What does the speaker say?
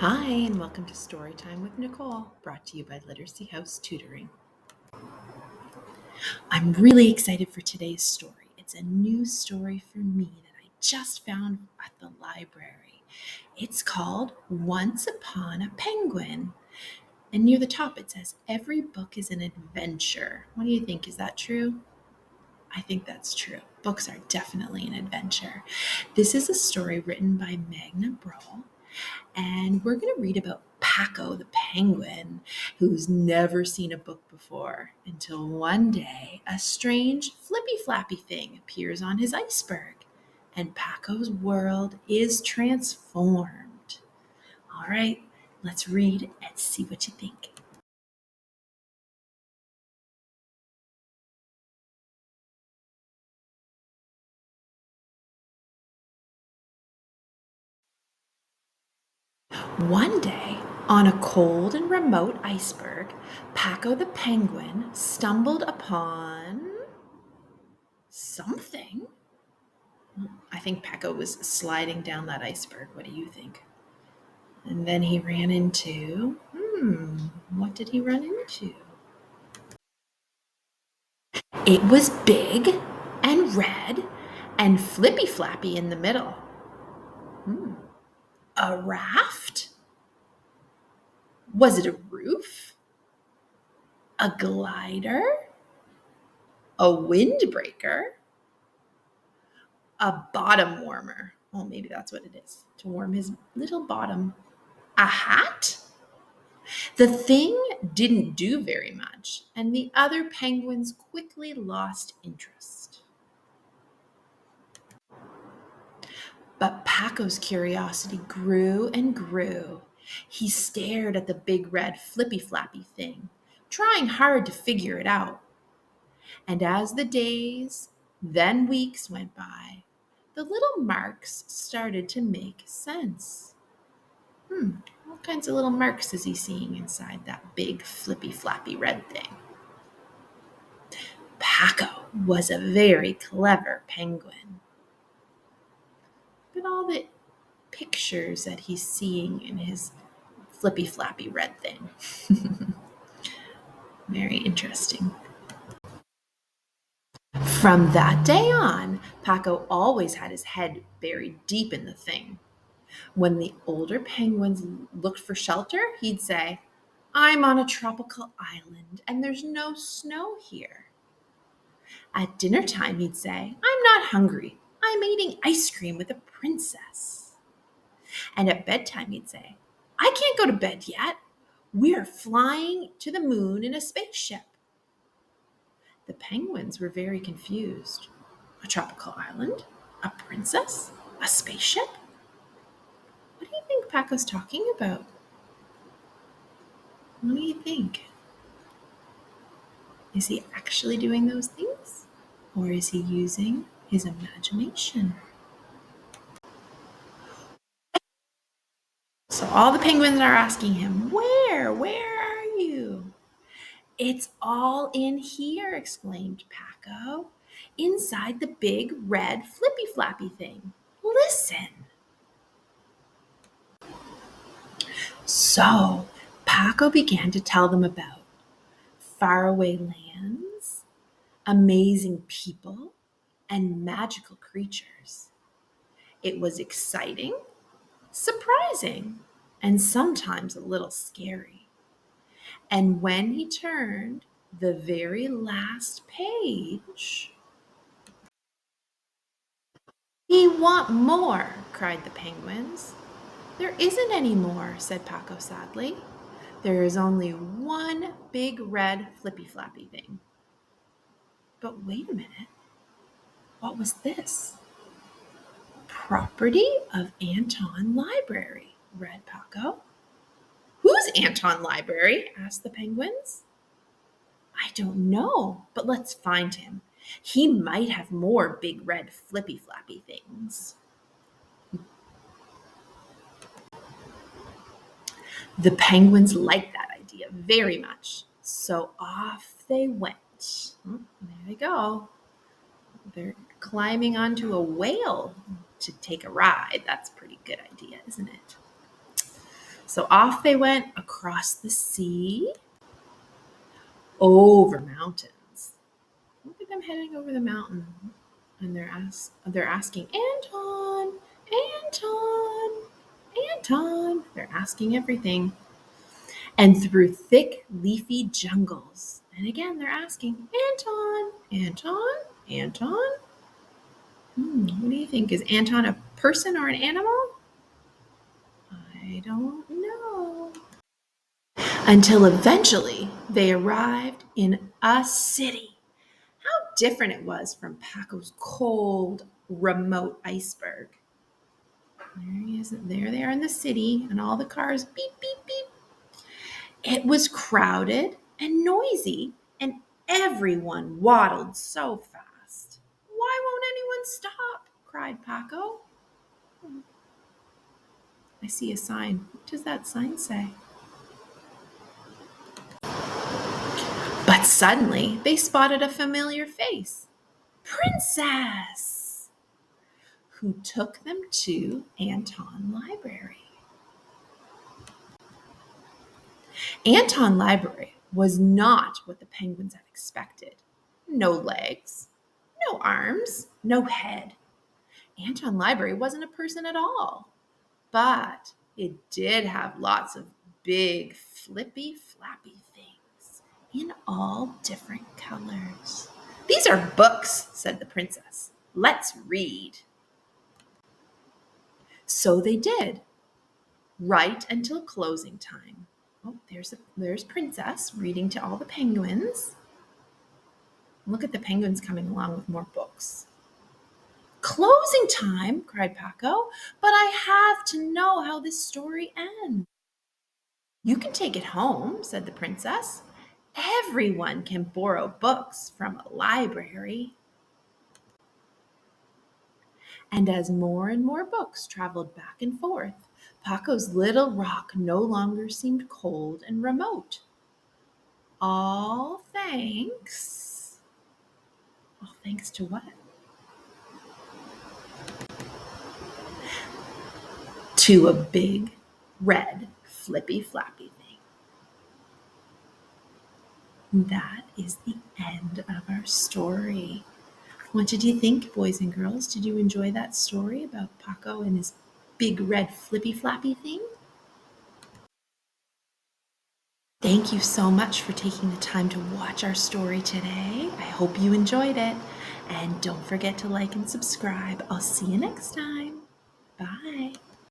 Hi, and welcome to Storytime with Nicole, brought to you by Literacy House Tutoring. I'm really excited for today's story. It's a new story for me that I just found at the library. It's called Once Upon a Penguin. And near the top it says, Every book is an adventure. What do you think? Is that true? I think that's true. Books are definitely an adventure. This is a story written by Magda Brol. And we're going to read about Paco the penguin, who's never seen a book before, until one day a strange flippy flappy thing appears on his iceberg, and Paco's world is transformed. All right, let's read and see what you think. One day, on a cold and remote iceberg, Paco the penguin stumbled upon something. I think Paco was sliding down that iceberg. What do you think? And then he ran into, what did he run into? It was big and red and flippy flappy in the middle. A raft? Was it a roof? A glider? A windbreaker? A bottom warmer? Oh, maybe that's what it is, to warm his little bottom. A hat? The thing didn't do very much, and the other penguins quickly lost interest. But Paco's curiosity grew and grew. He stared at the big red flippy flappy thing, trying hard to figure it out. And as the days, then weeks went by, the little marks started to make sense. What kinds of little marks is he seeing inside that big flippy flappy red thing? Paco was a very clever penguin. Look at all the pictures that he's seeing in his flippy flappy red thing. Very interesting. From that day on, Paco always had his head buried deep in the thing. When the older penguins looked for shelter, he'd say, I'm on a tropical island and there's no snow here. At dinner time, he'd say, I'm not hungry. I'm eating ice cream with a princess. And at bedtime, he'd say, I can't go to bed yet. We're flying to the moon in a spaceship. The penguins were very confused. A tropical island? A princess? A spaceship? What do you think Paco's talking about? What do you think? Is he actually doing those things? Or is he using his imagination? So all the penguins are asking him, Where? Where are you? It's all in here, exclaimed Paco, inside the big red flippy flappy thing. Listen. So Paco began to tell them about faraway lands, amazing people, and magical creatures. It was exciting, surprising, and sometimes a little scary. And when he turned the very last page, we want more, cried the penguins. There isn't any more, said Paco sadly. There is only one big red flippy flappy thing. But wait a minute. What was this? Property of Anton Library, read Paco. Who's Anton Library? Asked the penguins. I don't know, but let's find him. He might have more big red flippy flappy things. The penguins liked that idea very much, so off they went. There they go. They're climbing onto a whale to take a ride. That's a pretty good idea, isn't it? So off they went across the sea, over mountains. Look at them heading over the mountain. And they're asking, Anton, Anton, Anton. They're asking everything. And through thick, leafy jungles. And again, they're asking, Anton, Anton, Anton. What do you think? Is Anton a person or an animal? I don't know. Until eventually they arrived in a city. How different it was from Paco's cold, remote iceberg. There he is. There they are in the city, and all the cars beep, beep, beep. It was crowded and noisy, and everyone waddled so fast. Why won't anyone stop? Cried Paco. I see a sign. What does that sign say? But suddenly they spotted a familiar face. Princess! Who took them to Anton Library. Anton Library was not what the penguins had expected. No legs, no arms, no head. Anton Library wasn't a person at all, but it did have lots of big, flippy, flappy things in all different colors. These are books, said the princess. Let's read. So they did, right until closing time. Oh, there's Princess reading to all the penguins. Look at the penguins coming along with more books. Closing time, cried Paco, but I have to know how this story ends. You can take it home, said the princess. Everyone can borrow books from a library. And as more and more books traveled back and forth, Paco's little rock no longer seemed cold and remote. All thanks. All thanks to what? To a big, red, flippy, flappy thing. That is the end of our story. What did you think, boys and girls? Did you enjoy that story about Paco and his big, red, flippy, flappy thing? Thank you so much for taking the time to watch our story today. I hope you enjoyed it. And don't forget to like and subscribe. I'll see you next time. Bye.